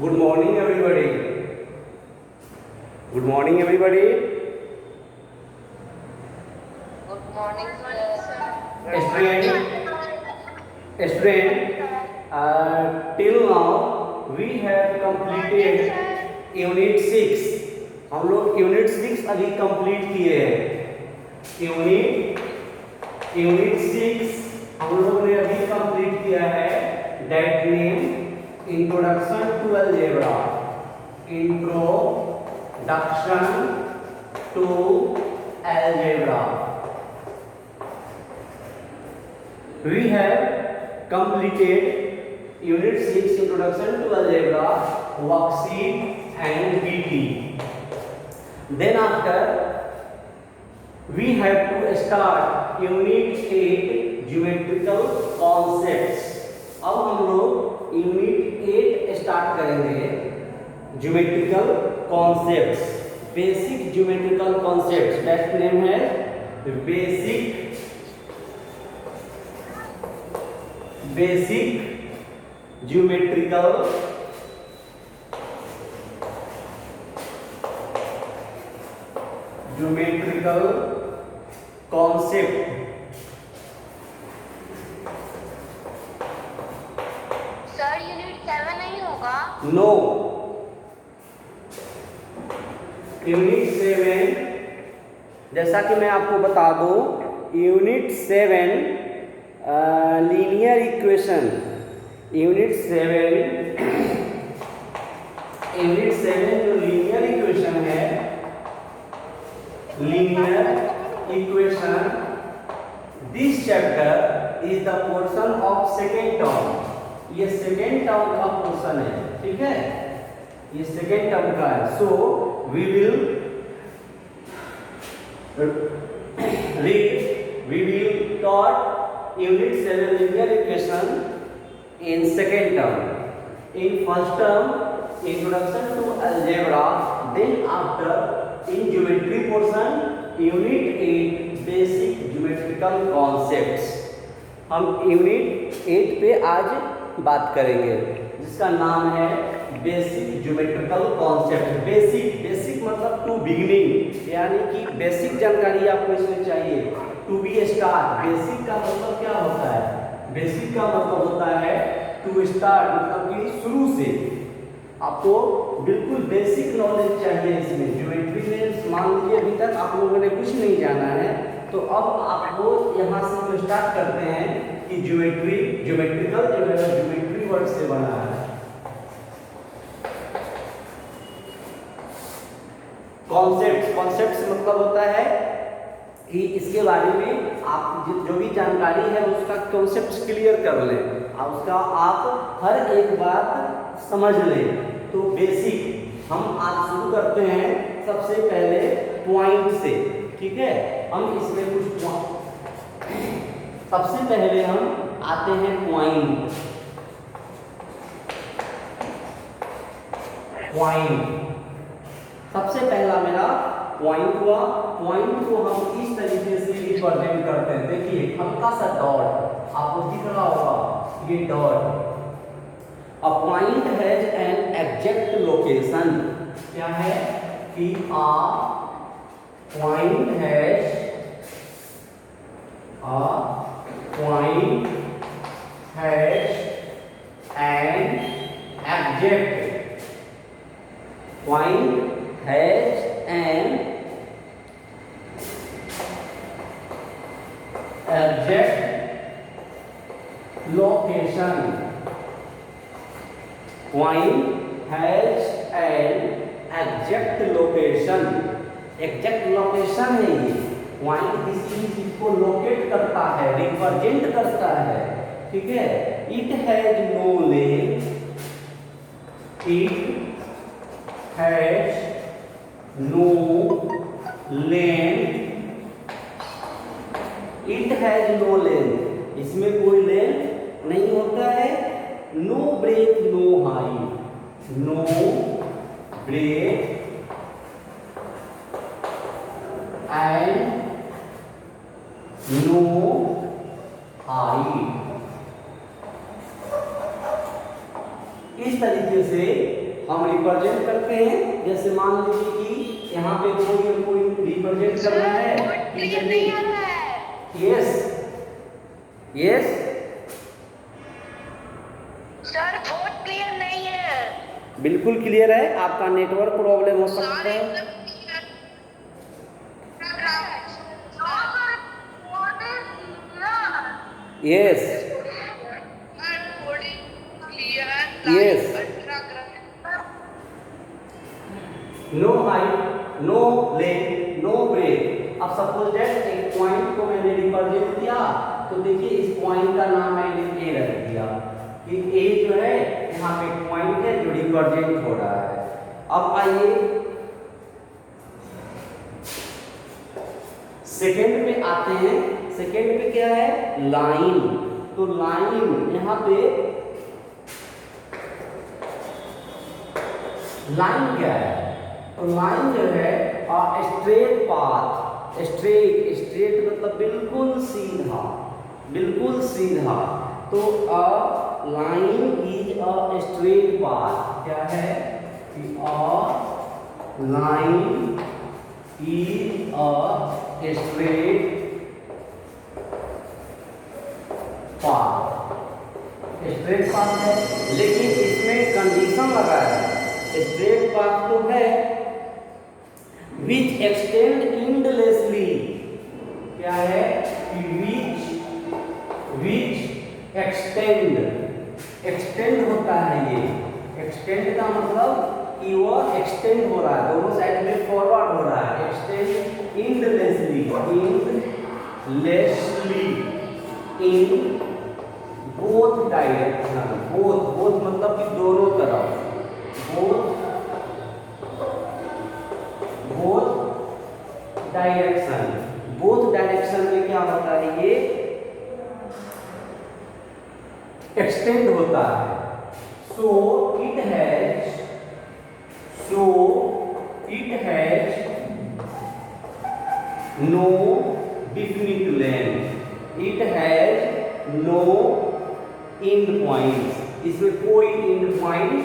Good morning, everybody. Good morning, everybody. Good morning, sir. Student, till now we have completed unit 6. हम लोग unit 6 अभी complete किए हैं. Unit 6 हम लोग ने अभी कंप्लीट किया है. That name introduction to algebra. Introduction to algebra. We have completed Unit 6 Introduction to Algebra worksheet and BT. Then after we have to start Unit 8 Geometrical Concepts. अब हम लोग Unit 8 स्टार्ट करेंगे. Geometrical Concepts, Basic Geometrical Concepts. That name है Basic geometrical concept. Sir unit 7 नहीं होगा? No, unit 7 जैसा कि मैं आपको बता दूं, यूनिट 7 लीनियर इक्वेशन. यूनिट 7 जो लीनियर इक्वेशन है, linear equation, this chapter is the portion of second term. ये सेकेंड टर्म का पोर्शन है. ठीक है, ये सेकेंड टर्म का है. So we will taught Unit 7 linear equation in second term. In first term, introduction to algebra. Then after, in geometry portion, Unit 8 basic geometrical concepts. हम Unit 8 पे आज बात करेंगे, जिसका नाम है बेसिक ज्योमेट्रिकल कॉन्सेप्ट. बेसिक मतलब टू बिगिनिंग, यानी कि बेसिक जानकारी आपको इसमें चाहिए. To be start. बेसिक का मतलब क्या होता है? बेसिक का मतलब होता है टू स्टार्ट, मतलब कि शुरू से. आपको बिल्कुल बेसिक नॉलेज चाहिए इसमें. ज्योमेट्री में मान लीजिए अभी तक आप लोगों ने कुछ नहीं जाना है, तो अब आपको यहाँ से हम स्टार्ट करते हैं कि ज्योमेट्रिकल जो है ज्योमेट्री वर्ड से बना है. कॉन्सेप्ट्स मतलब होता है कि इसके बारे में आप जो भी जानकारी है उसका कॉन्सेप्ट क्लियर कर लें और उसका आप हर एक बात समझ लें. तो बेसिक हम आज शुरू करते हैं सबसे पहले पॉइंट से. ठीक है, हम इसमें कुछ सबसे पहले हम आते हैं पॉइंट. सबसे पहला मेरा पॉइंट हुआ. पॉइंट को हम इस तरीके से रिप्रेजेंट करते हैं. देखिए हल्का सा डॉट आपको दिख रहा होगा, ये dot. A point has an exact location. क्या है कि a point has an exact. Point has an exact location. Point has an exact location. Exact location है ये. पॉइंट किसी चीज को लोकेट करता है, रिप्रेजेंट करता है. ठीक है. It has no length. It has no length. It has no length. इसमें कोई लेंथ नहीं होता है. No breadth no height. No breadth and no height. इस तरीके से हम रिप्रेजेंट करते हैं। जैसे मान लीजिए कि यहाँ पे कोई रिप्रेजेंट करना है। यस यस सर बहुत क्लियर नहीं है। बिल्कुल क्लियर है। आपका नेटवर्क प्रॉब्लम हो सकता है। Yes yes no height, no length, no breadth. अब सपोज दैट एक पॉइंट को मैंने रिप्रेजेंट किया, तो देखिए इस पॉइंट का नाम मैंने ए रख दिया कि ए जो है यहाँ पे पॉइंट है जो रिप्रेजेंट हो रहा है। अब आइए सेकेंड पे आते हैं। सेकेंड पे क्या है? लाइन। तो लाइन यहाँ पे लाइन क्या है? तो लाइन जो है स्ट्रेट पाथ। स्ट्रेट मतलब बिल्कुल सीधा, बिल्कुल सीधा। तो a line is a straight path. क्या है कि a line is a straight path. Straight path है, लेकिन इसमें कंडीशन लगा है। स्ट्रेट पाथ तो है विच एक्सटेंड इंडलेसली। क्या है कि विच एक्सटेंड, एक्सटेंड होता है। ये एक्सटेंड का मतलब कि वह एक्सटेंड हो रहा है, दोनों साइड में फॉरवर्ड हो रहा है। Extend endlessly, endlessly in both direction. Both मतलब कि दोनों तरफ। बोथ डायरेक्शन में क्या होता है? ये एक्सटेंड होता है। So it has no definite length. It has no end point. इसमें कोई end point,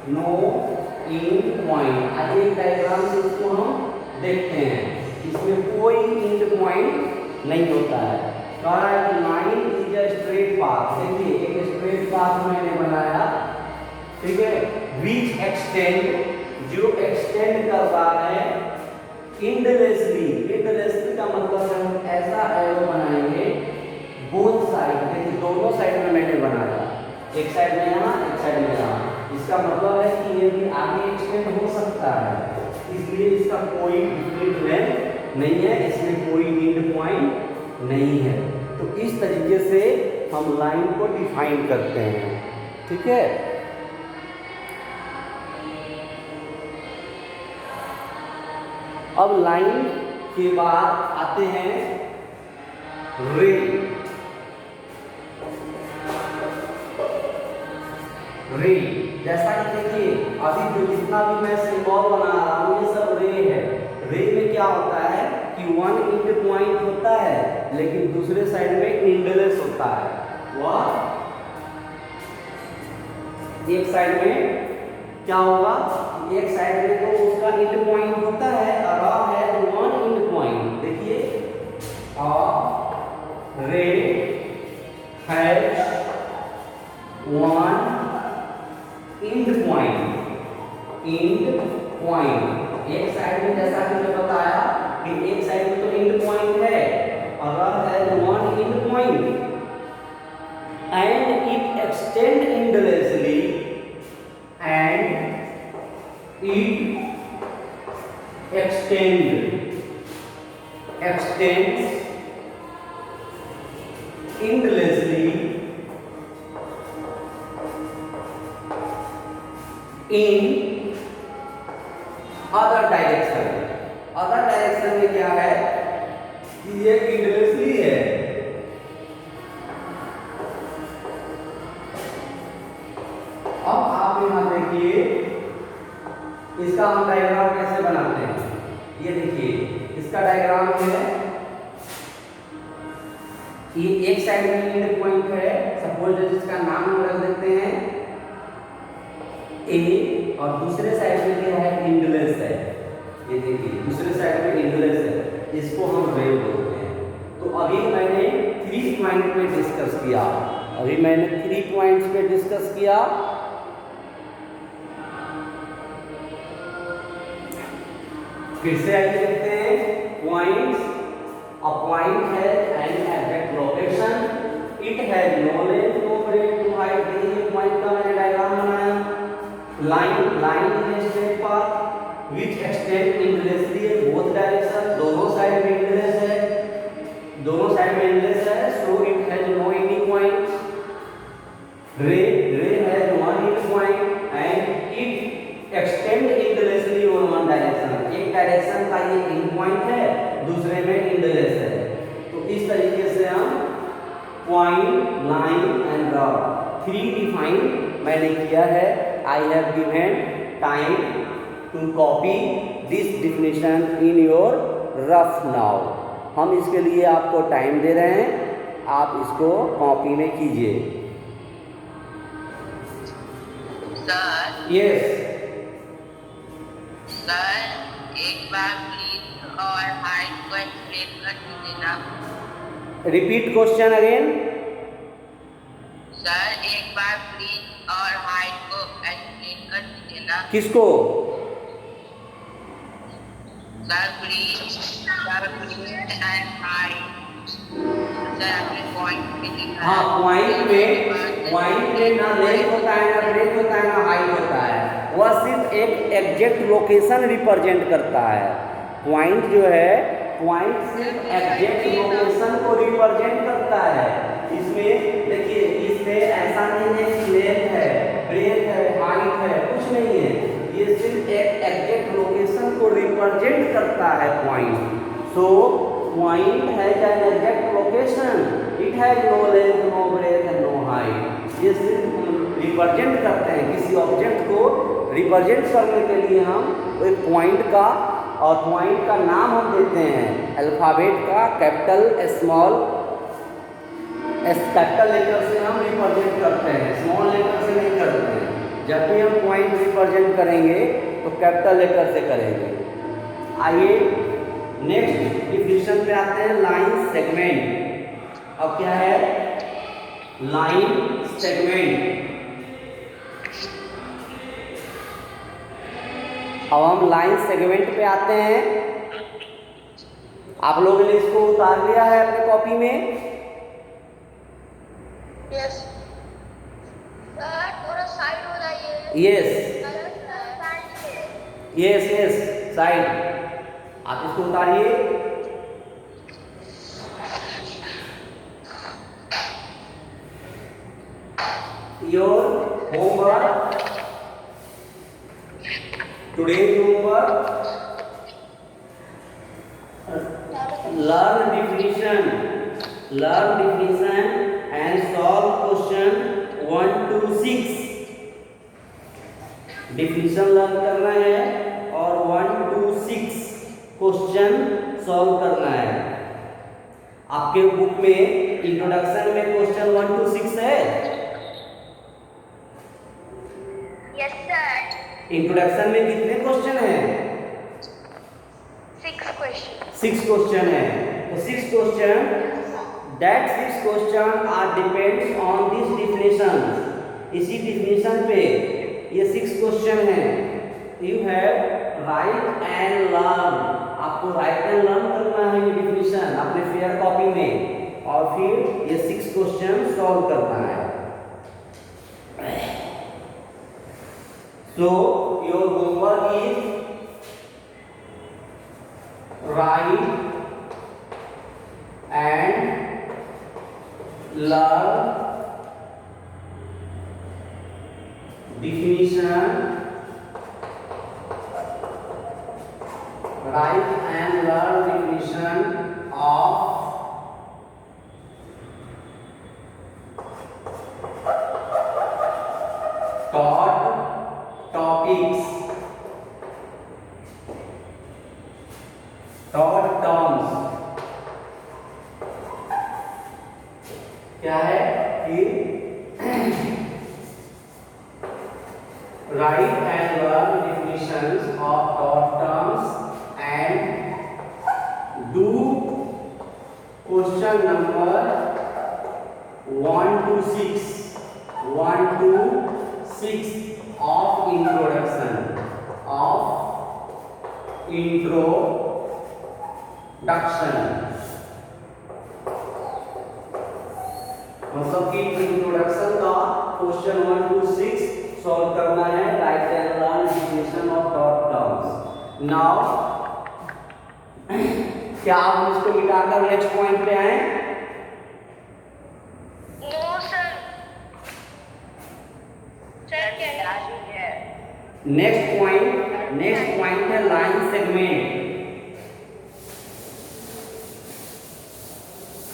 no end point. आज एक डायग्राम से इसको हम देखते हैं। इसमें कोई एंड पॉइंट नहीं होता है। कह रहा है कि line is a straight path. देखिए एक स्ट्रेट पाथ मैंने बनाया, ठीक है, विच एक्सटेंड, जो एक्सटेंड कर रहा है इंडलेसली। इंडलेसली का मतलब है हम ऐसा एरो बनाएंगे बोथ साइड। देखिए दोनों साइड में मैंने बनाया, एक साइड में यहाँ, एक साइड में यहाँ। इसका मतलब है कि ये भी आगे एक्सटेंड हो सकता है, इसलिए इसका कोई डिफरेंट लेंथ नहीं है, इसमें कोई एंड पॉइंट नहीं है। तो इस तरीके से हम लाइन को डिफाइन करते हैं। ठीक है, अब लाइन के बाद आते हैं रे। रे जैसा कि देखिए अभी जो जितना भी मैं सिंबल बना रहा हूँ ये सब रे है। रे में क्या होता है कि वन एंड पॉइंट होता है, लेकिन दूसरे साइड में एंडलेस होता है। वह एक साइड में क्या होगा, एक साइड में तो उसका एंड पॉइंट होता है और है तो वन एंड पॉइंट। देखिए रे हैज वन एंड पॉइंट। एक साइड में जैसा कि मैं बताया कि एक साइड में तो एंड पॉइंट है, अगर है one end point and it extend endlessly and it extends endlessly in other direction। Other direction में क्या है कि ये endlessly है, अब आप यहां देखिए इसका हम डायग्राम कैसे बनाते हैं। ये देखिए इसका डायग्राम है, ये एक साइड में एंड पॉइंट है, सपोज इसका नाम हम रख देते हैं ए और दूसरे साइड में क्या है, इंडलेस है। ये देखिए दूसरे साइड में इंडलेस है, इसको हम वेव बोलते हैं। तो अभी मैंने 3 पॉइंट पे डिस्कस किया, अभी मैंने 3 पॉइंट्स पे डिस्कस किया। फिर से आइए देखते हैं पॉइंट्स। अ पॉइंट है an exact location, it has no length no breadth no height. देखिए पॉइंट का मैंने डायग्राम बनाया। Line is a straight path which extend endlessly in both direction, दोनों साइड में इंडलेस है, दोनों साइड में इंडलेस है। So it has no any point. Ray has one end point and it extend endlessly on one direction. एक direction का ये and point है, दूसरे में इंडलेस है। तो इस तरीके से हम point, line and rod 3 define मैंने किया है। I have given time to copy this definition in your rough now. हम इसके लिए आपको टाइम दे रहे हैं, आप इसको कॉपी में कीजिए। सर यस सर, एक बार ब्रीथ और हाइट को एक्सप्लेन कर दीजिए ना। Repeat question again. सर, एक बार ब्रीथ और हाइट को एक्सप्लेन कर दीजिए ना। किसको? Sir breadth and height. Sir आपने पॉइंट में लिखा है। हाँ, पॉइंट में ना लेंथ होता है, ना ब्रेथ होता है, ना हाइट होता है। वह सिर्फ एक एग्जैक्ट लोकेशन रिप्रेजेंट करता है। पॉइंट जो है, पॉइंट सिर्फ एग्जैक्ट लोकेशन को रिप्रेजेंट करता है। इसमें देखिए, इसमें ऐसा नहीं है कि लेंथ है, ब्रेथ है, हाइट है, कुछ नहीं है। ये सिर्फ एक एग्जैक्ट लोकेशन को रिप्रेजेंट करता है point. So point has an exact location, it has no length no breadth and no height. ये सिर्फ रिप्रेजेंट करते हैं, किसी ऑब्जेक्ट को रिप्रेजेंट करने के लिए हम एक पॉइंट का, और पॉइंट का नाम हम देते हैं अल्फाबेट का, कैपिटल स्मॉल। कैपिटल लेटर से हम रिप्रेजेंट करते हैं, स्मॉल लेटर से नहीं करते हैं। जब भी हम पॉइंट रिप्रेजेंट करेंगे तो कैपिटल लेटर से करेंगे। आइए नेक्स्ट डिफिनेशन पे आते हैं, लाइन सेगमेंट। अब क्या है, लाइन सेगमेंट। अब हम लाइन सेगमेंट पे आते हैं। आप लोगों ने इसको उतार लिया है अपने कॉपी में? यस सर, थोड़ा साइड हो जाइए। Yes yes yes, side. आप इसको उतारिए। Your homework, today's homework, learn definition and solve question 1 to 6। Definition learn करना है और 1 to 6 क्वेश्चन सॉल्व करना है। आपके बुक में इंट्रोडक्शन में क्वेश्चन 1 to 6 है। Yes sir. इंट्रोडक्शन में कितने क्वेश्चन हैं? 6 क्वेश्चन। 6 क्वेश्चन है। तो 6 question, that 6 question are depends on this definition. इसी डिफिनेशन पे ये 6 क्वेश्चन है। You have write and learn. आपको राइट एंड लर्न करना है ये डिफिनेशन अपने फेयर कॉपी में, और फिर ये 6 क्वेश्चन सॉल्व करना है। So your homework is write and learn definition, write and learn definition of taught topics, taught terms। क्या है कि right and of dot terms and do question number 1 to 6 of introduction मतलब कि introduction का question 1 to 6 solve करना है. Right and learn definition of dot terms. Now क्या आप इसको मिटाकर नेक्स्ट पॉइंट पे आए? No sir. सर क्या है? नेक्स्ट पॉइंट है लाइन सेगमेंट.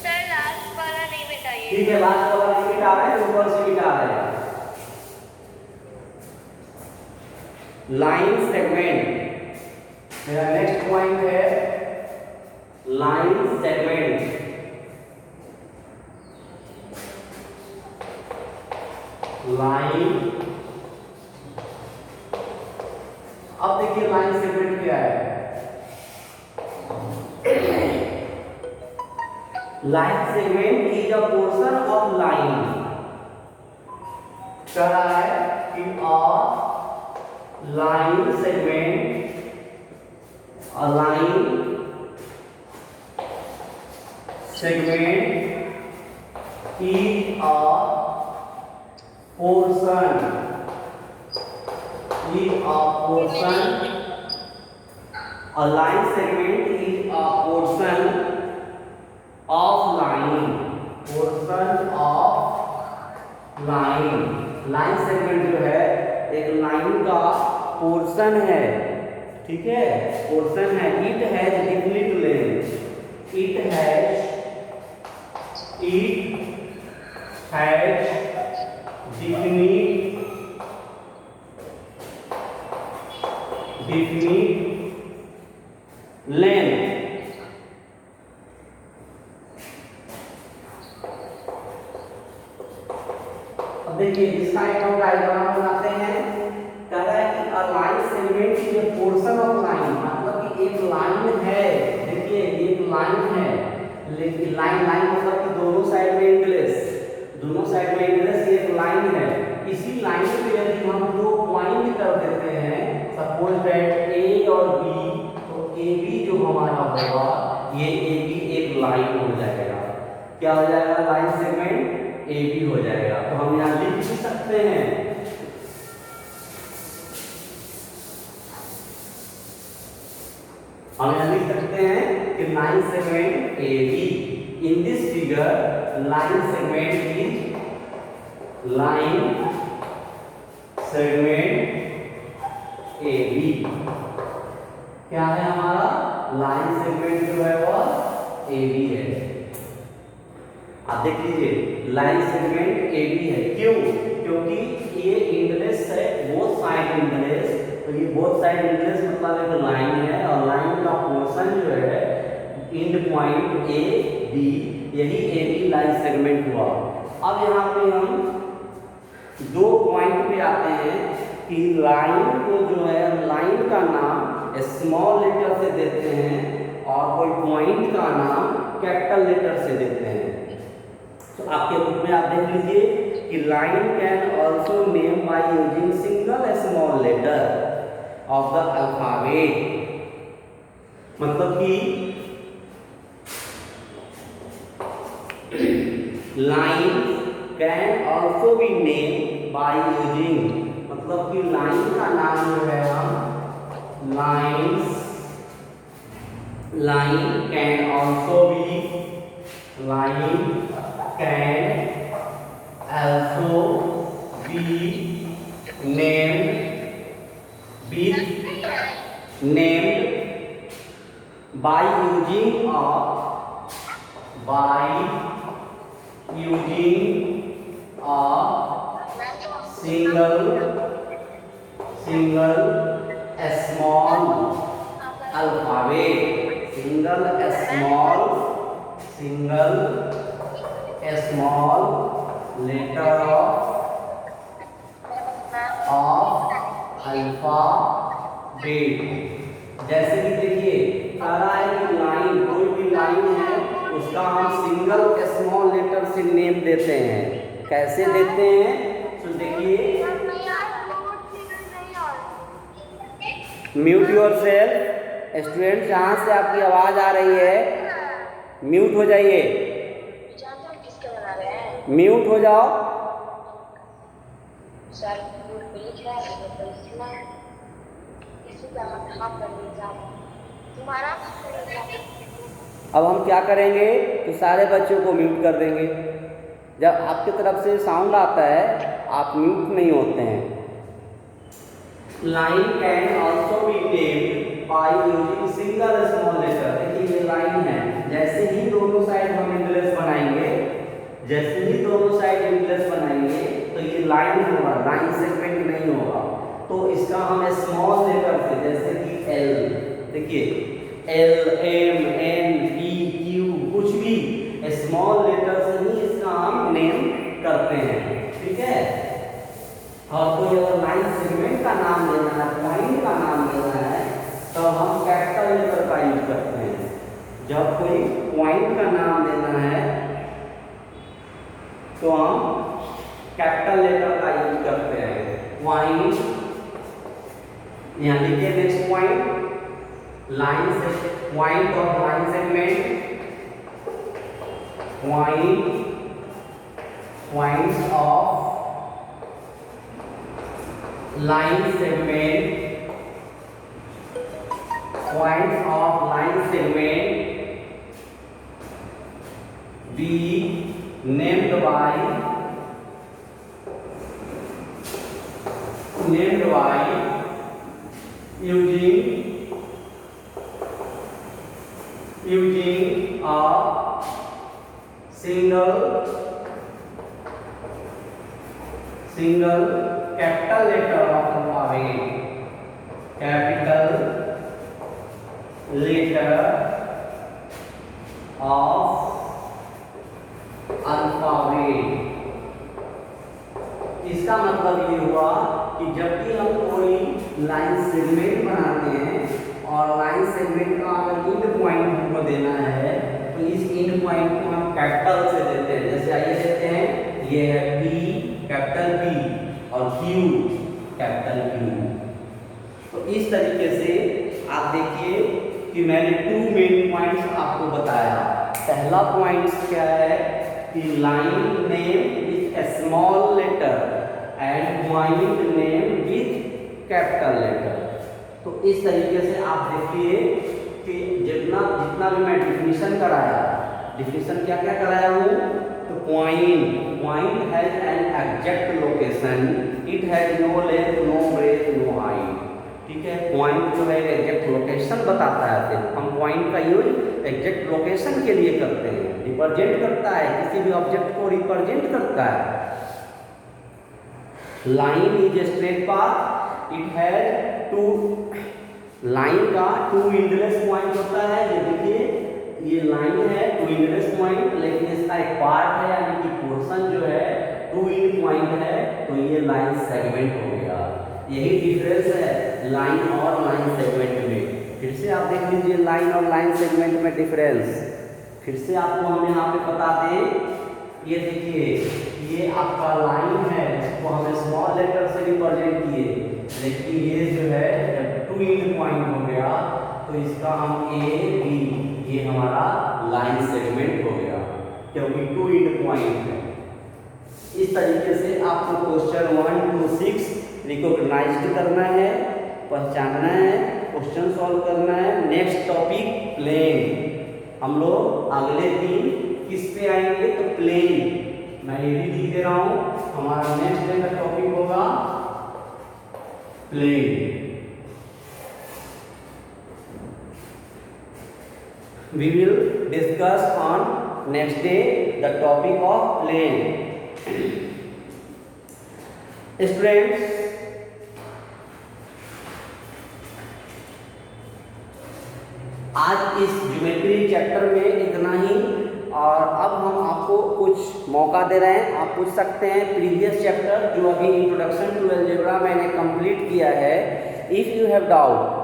सर लास्ट वाला नहीं बताइए. ठीक है, लास्ट वाला नहीं मिटा रहे हैं, ऊपर से मिटा रहे हैं. लाइन सेगमेंट मेरा नेक्स्ट पॉइंट है. Line segment. लाइन, अब देखिए लाइन सेगमेंट क्या है. Line segment is a portion of line. कह रहा है कि line segment, a line segment is a portion a line segment is a portion of line. Line segment जो है एक लाइन का पोर्शन है. ठीक है, पोर्शन है. It has definite length. It has definite length. अब देखिए इसका एक हम डायग्राम बनाते हैं. कह रहा है कि a line segment is a portion of line. मतलब कि एक लाइन है. देखिए एक लाइन है, लेकिन लाइन मतलब कि दोनों साइड में इंटरेस्ट एक लाइन है. इसी लाइन पे यदि हम दो पॉइंट कर देते हैं, सपोज दैट ए और बी, तो ए बी जो हमारा होगा, ये ए बी एक लाइन हो जाएगा. क्या हो जाएगा? लाइन सेगमेंट ए बी हो जाएगा. तो हम यहाँ लिख भी सकते हैं. हम यहाँ लिख सकते हैं कि line segment A B. In this figure line segment is line segment A B. क्या है हमारा? लाइन सेगमेंट जो है वह ए बी है. आप देख लीजिए लाइन सेगमेंट ए बी है. क्यों? क्योंकि ये इंटरेस्ट है, बोथ साइड इंटरेस्ट. तो ये बोथ साइड इंटरेस्ट मतलब एक लाइन है, और लाइन का पोर्शन जो है एंड पॉइंट ए बी, यही ए बी लाइन सेगमेंट हुआ. अब यहाँ पे हम दो पॉइंट पे आते हैं कि लाइन को जो है लाइन का नाम स्मॉल लेटर से देते हैं और कोई पॉइंट का नाम कैपिटल लेटर से देते हैं. तो आपके बुक में आप देख लीजिए कि line can also name by using single small letter of the alphabet. मतलब कि line can also be name by using, मतलब कि लाइन का नाम जो है हम line can also be named by using a single small alphabet, small letter of alphabet. 8। जैसे कि देखिए कह रहा है कि लाइन, कोई भी लाइन है उसका हम सिंगल स्मॉल लेटर से नेम देते हैं। कैसे देते हैं? तो देखिए, म्यूट योरसेल्फ। स्टूडेंट जहाँ से आपकी आवाज आ रही है म्यूट हो जाइए, म्यूट हो जाओ। सर बोर्ड पे लिख रहा है तो लिखना है, इसी का मतलब कर तुम्हारा। अब हम क्या करेंगे तो सारे बच्चों को म्यूट कर देंगे। जब आपकी तरफ से साउंड आता है आप म्यूट नहीं होते हैं। Line can also be named by using single small letter. देखिए ये लाइन है, जैसे ही दोनों साइड हम इंग्लिश बनाएंगे, जैसे ही दोनों साइड इंग्लिश बनाएंगे तो ये लाइन होगा, लाइन सेगमेंट नहीं होगा। तो इसका हम स्मॉल लेटर से, जैसे कि एल, देखिए L, M, N, P, Q, कुछ भी स्मॉल लेटर से ही इसका हम नेम करते हैं, ठीक है। और कोई अगर लाइन सेगमेंट का नाम लेना है, पॉइंट का नाम लेना है, तो हम कैपिटल लेटर का यूज करते हैं। जब कोई पॉइंट का नाम लेना है तो हम कैपिटल लेटर का यूज करते हैं। पॉइंट, यहाँ लिखिए नेक्स्ट पॉइंट, लाइन से point of line segment, points of line segment, points of line segment B named bye using a single capital letter of alphabet, capital letter of alphabet। इसका मतलब ये हुआ कि जब भी हम कोई लाइन सेगमेंट बनाते हैं और लाइन सेगमेंट का अगर इंड पॉइंट हमको देना है तो इस इंड पॉइंट को हम कैपिटल से देते हैं। जैसे आइए देते हैं, ये है P, कैपिटल P, और Q, कैपिटल Q। तो इस तरीके से आप देखिए कि मैंने 2 मेन पॉइंट्स आपको बताया। पहला पॉइंट क्या है कि line name with small letter and point name with capital letter. तो इस तरीके से आप देखिए कि जितना भी मैं डिफिनीशन कराया, डिफिनीशन क्या क्या कराया हूँ, तो point has an exact location, it has no length, no breadth, no height, ठीक है। पॉइंट जो है एग्जैक्ट लोकेशन बताता है। फिर हम पॉइंट का यूज एग्जैक्ट लोकेशन के लिए करते हैं, रिप्रेजेंट करता है, किसी भी ऑब्जेक्ट को रिप्रेजेंट करता है। Line is a straight path, it has two, line का 2 इंडलेस पॉइंट होता है। ये देखिए ये लाइन है 2 इंडलेस पॉइंट, लेकिन इसका एक पार्ट है यानी कि पोर्शन जो है 2 इंड पॉइंट है, तो ये लाइन सेगमेंट हो गया। यही डिफरेंस है लाइन और लाइन सेगमेंट में। फिर से आप देख लीजिए लाइन और लाइन सेगमेंट में डिफरेंस। फिर से आपको हम यहाँ पे बता दें, ये देखिए ये आपका लाइन है, इसको हमने स्मॉल लेटर से रिप्रेजेंट किए, लेकिन ये जो है जब 2 इंड पॉइंट हो गया तो इसका हम ए बी, ये हमारा लाइन सेगमेंट हो गया क्योंकि 2 इंड पॉइंट है। इस तरीके से आपको क्वेश्चन 1 to 6 रिकॉग्नाइज करना है, पहचानना है, क्वेश्चन सॉल्व करना है। Next topic plane. हम लोग अगले दिन किस पे आएंगे, तो प्लेन। मैं ये भी लिख दे रहा हूँ, हमारा नेक्स्ट डे का टॉपिक होगा plane. We will discuss on next day the topic of plane. Students, आज इस ज्योमेट्री चैप्टर में इतना ही, और अब हम आपको कुछ मौका दे रहे हैं। आप पूछ सकते हैं प्रीवियस चैप्टर जो अभी इंट्रोडक्शन टू अलजेब्रा मैंने कंप्लीट किया है, इफ यू हैव डाउट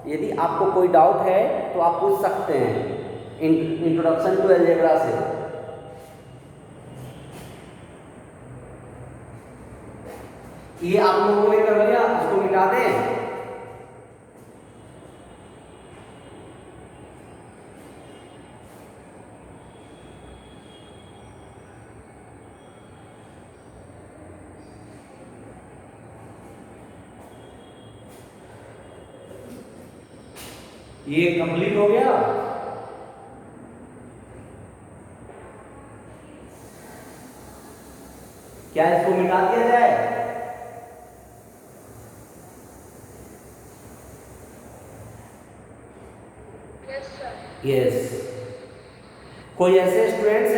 यदि आपको कोई डाउट है तो आप पूछ सकते हैं इंट्रोडक्शन टू अलजेब्रा से। ये आप लोगों ने कर लिया, इसको मिटा दें। ये कंप्लीट हो गया। क्या इसको मिटा दिया जाए? Yes sir. यस। कोई ऐसे स्टूडेंट्स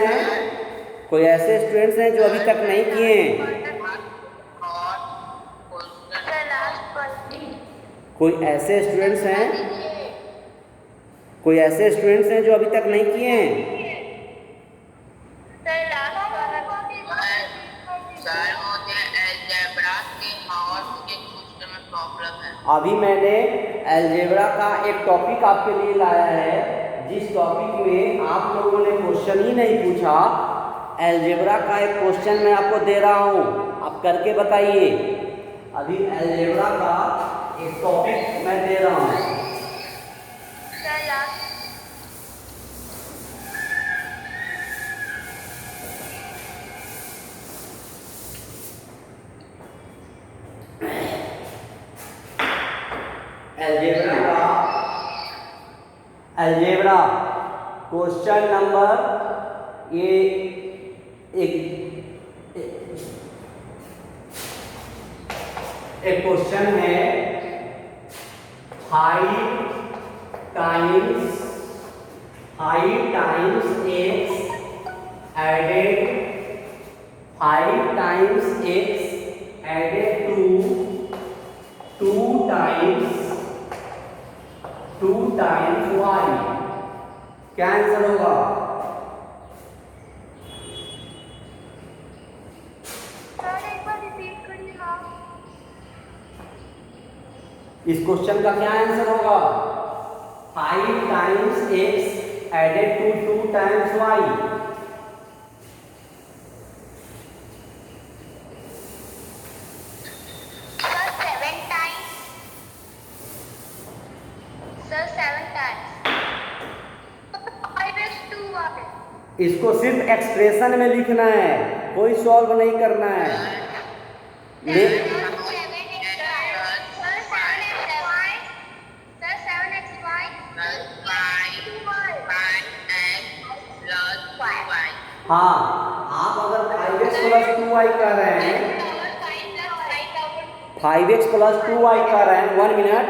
हैं जो अभी तक नहीं किए हैं? सर लास्ट क्वालिटी कोई ऐसे स्टूडेंट्स हैं जो अभी तक नहीं किए हैं? सर लास्ट क्वालिटी सर मुझे अलजेब्रा के और के क्वेश्चन में प्रॉब्लम है। अभी मैंने अलजेब्रा का एक टॉपिक आपके लिए लाया है, जिस टॉपिक में आप लोगों ने क्वेश्चन ही नहीं पूछा। अलजेब्रा का एक क्वेश्चन मैं आपको दे रहा हूँ, आप करके बताइए। अभी अलजेब्रा का एक टॉपिक मैं दे रहा हूँ। Sir last algebra question number ये एक क्वेश्चन है 5 times x added 5 times x added to 2 times y। क्या आंसर होगा? सर एक बार रिपीट करिएगा। इस क्वेश्चन का क्या आंसर होगा? 5 times x added to 2 times y। Sir 7 times. Sir 7 times 5x2y। इसको सिर्फ एक्सप्रेशन में लिखना है, कोई सॉल्व नहीं करना है। ले हाँ, आप अगर 5x प्लस 2y कर रहे हैं, 5x प्लस 2y कर रहे हैं, 1 मिनट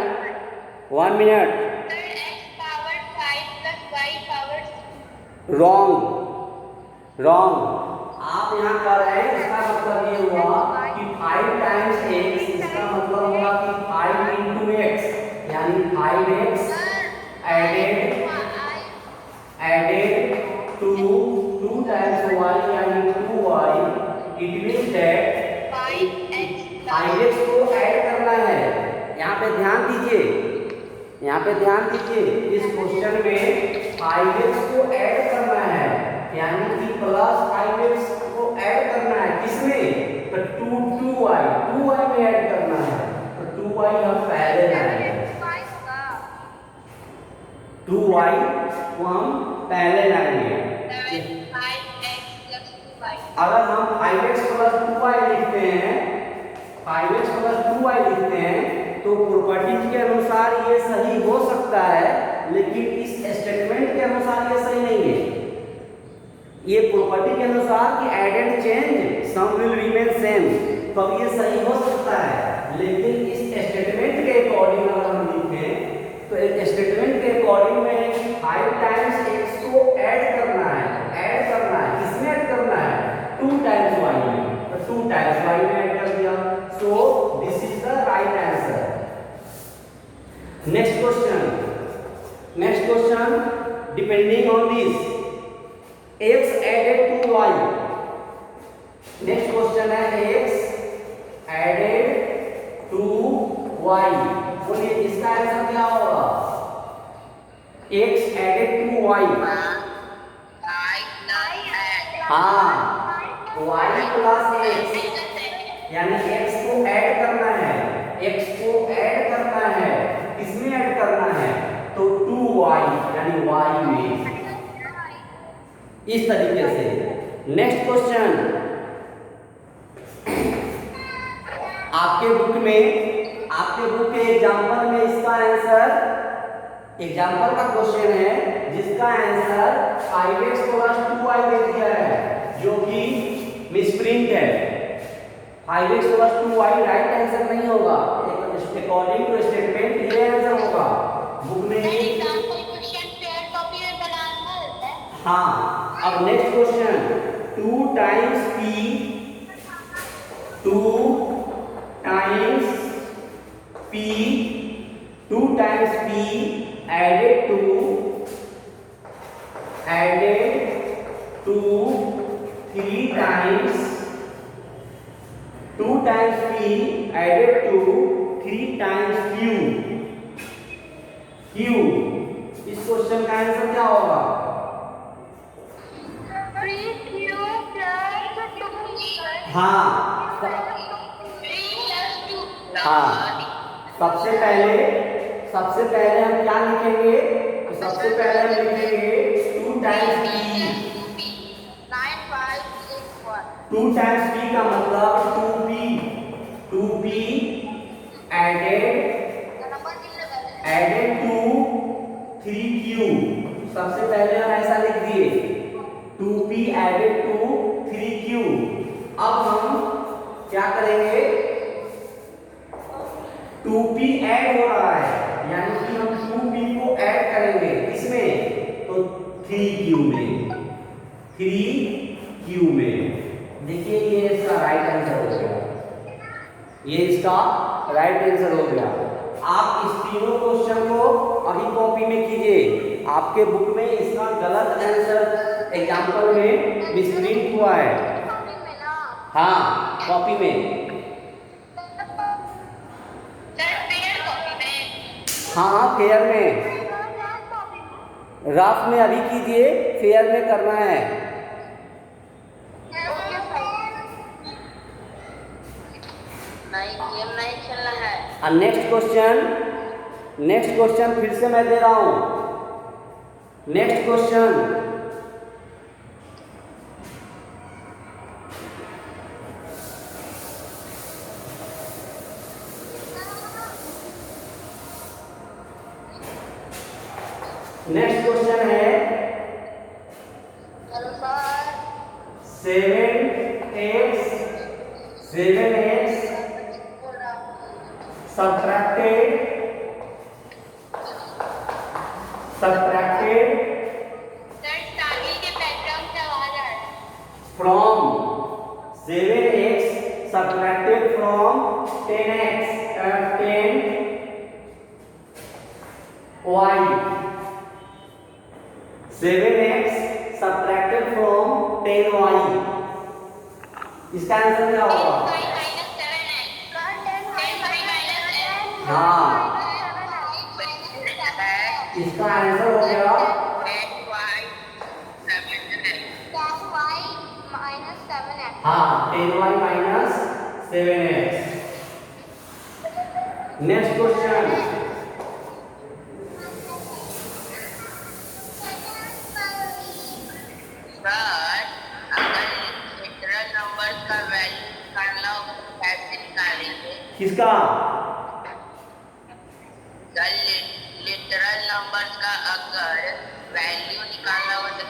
रॉन्ग। आप यहाँ कर रहे हैं, इसका मतलब ये हुआ कि 5 टाइम्स x, इसका मतलब हुआ कि 5 इंटू x, यानी 5x added to 2 times y यानी 2y। It means that 5x को ऐड करना है। यहाँ पे ध्यान दीजिए, इस क्वेश्चन में 5x को ऐड करना है, यानी कि प्लस 5x को ऐड करना है। किसमें? तो 2y में ऐड करना है। तो 2y हम पहले लाएंगे, 2y को हम पहले लाएंगे। अगर हम 5x प्लस 2y लिखते हैं तो प्रॉपर्टीज के अनुसार ये सही हो सकता है, लेकिन इस स्टेटमेंट के अनुसार ये सही नहीं है। ये प्रॉपर्टी के अनुसार कि add and change sum will remain same, तो अब ये सही हो सकता है, लेकिन इस स्टेटमेंट के अकॉर्डिंग अगर हम लिखें तो इस स्टेटमेंट के अकॉर्डिंग में 5 टाइम्स x को ऐड करना है। किसमें ऐड करना है? 2 टाइम्स y में। तो 2 टाइम्स y में ऐड कर दिया। So this is the right answer. Next question depending on this x added to y। Next question है x added to y। बोलिए इसका आंसर क्या होगा? x added to y. I plus X. हाँ, y plus x यानी x को add करना है, x को ऐड करना है, किसमें ऐड करना है? तो 2y यानी y में, इस तरीके से। नेक्स्ट क्वेश्चन, आपके बुक के एग्जाम्पल में इसका आंसर, एग्जाम्पल का क्वेश्चन है जिसका आंसर 5x प्लस 2y दे दिया है, जो कि मिसप्रिंट है। 5x plus 2y right answer नहीं होगा, अकॉर्डिंग टू स्टेटमेंट ये आंसर होगा। बुक में एग्जांपल क्वेश्चन पेयर कॉपी में बनाना होता है। हाँ, अब next question, 2 times p added to 3 times 2 times p added to 3 times q। इस क्वेश्चन का आंसर क्या होगा? 3q plus 2 हाँ, 3 plus 2 हाँ, सबसे पहले हम क्या लिखेंगे? तो सबसे पहले हम लिखेंगे 2 टाइम्स p। 9 5 6 1 2 टाइम्स p का मतलब 2p added to 3q। सबसे पहले हम ऐसा लिख दिए, 2p added to 3q। अब हम क्या करेंगे? 2p ऐड हो रहा है, यानी कि हम 2p को ऐड करेंगे किसमें? तो 3q में। देखिए ये इसका राइट आंसर हो गया, ये इसका राइट आंसर हो गया। आप इस तीनों क्वेश्चन को अभी कॉपी में कीजिए, आपके बुक में इसका गलत आंसर एग्जाम्पल में मिसप्रिंट हुआ है। हाँ, कॉपी में। हाँ, फेयर में, रफ में अभी कीजिए, फेयर में करना है। नहीं, गेम नहीं खेलना है। नेक्स्ट क्वेश्चन फिर से मैं दे रहा हूं। नेक्स्ट क्वेश्चन, है 7x subtracted from 7x subtracted from 10y 7x subtracted from 10y। इसका आंसर क्या होगा? हाँ, इसका आंसर हो गया 10y-7x। हाँ, 10y minus 7x। Next question, किसका? लिटरल नंबर्स का अगर वैल्यू निकालना हो तो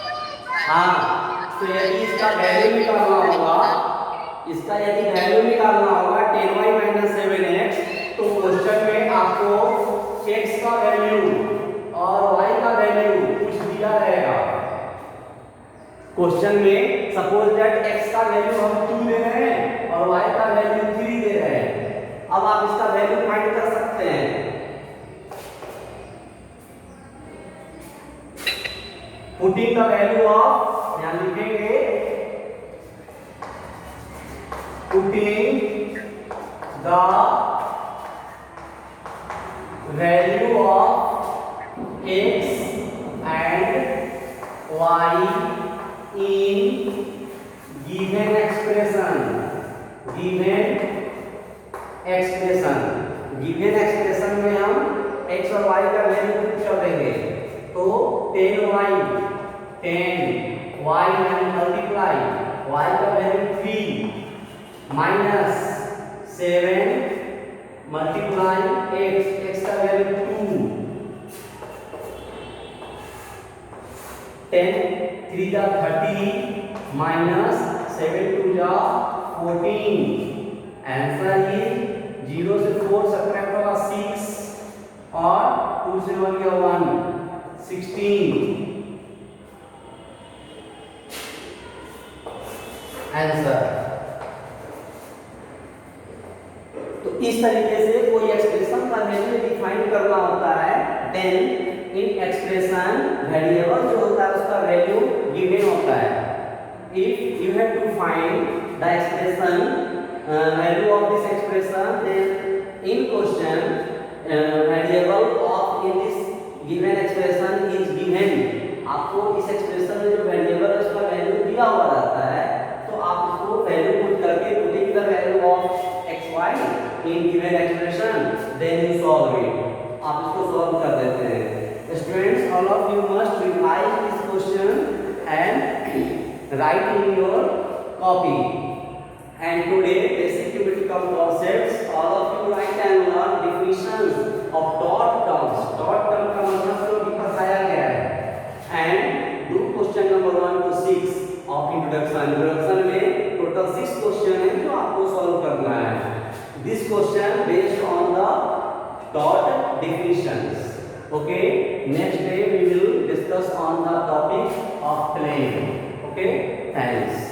हाँ, तो यदि इसका वैल्यू निकालना होगा, 10y minus 7x, तो क्वेश्चन में आपको x का वैल्यू और y का वैल्यू कुछ दिया रहेगा। क्वेश्चन में सपोज दैट x का वैल्यू हम 2 दे रहे हैं और y का वैल्यू 3 दे रहे हैं। अब आप इसका वैल्यू फाइंड कर सकते हैं। पुटिंग द वैल्यू ऑफ, यहां लिखेंगे putting the value of x y in given expression, given expression में हम x और y का वैल्यू पुट कर देंगे। तो 10y एंड मल्टीप्लाई y का वैल्यू 3 माइनस 7 मल्टीप्लाई x का वैल्यू 2, 10 3 जा 30 माइनस 7 2 जा 14। आंसर इज 0 से 4 सब्ट्रैक्ट होगा 6 और 2 से 1 गया 1, 16 आंसर। तो इस तरीके से कोई एक्सप्रेशन का वैल्यू डिफाइन करना होता है। देन इन एक्सप्रेशन वेरिएबल जो होता है उसका वैल्यू गिवन होता है। If you have to find the expression value of this expression, then in question variable of in this given expression is given। आपको इस एक्सप्रेशन में जो वेरिएबल है उसका वैल्यू दिया हुआ रहता है, तो आप उसको वैल्यू पुट करके putting the value of xy in given expression, then you solve it। आप इसको सॉल्व कर देते हैं। Students, all of you must revise this question and write in your copy। And today basic theoretical concepts, all of you write and learn definitions of dot terms। dot term का मतलब तो बताया गया है। and do question number 1 to 6 of introduction में total 6 question है जो आपको solve करना है। this question based on the dot definitions। okay, next day we will discuss on the topic of plane। okay, thanks।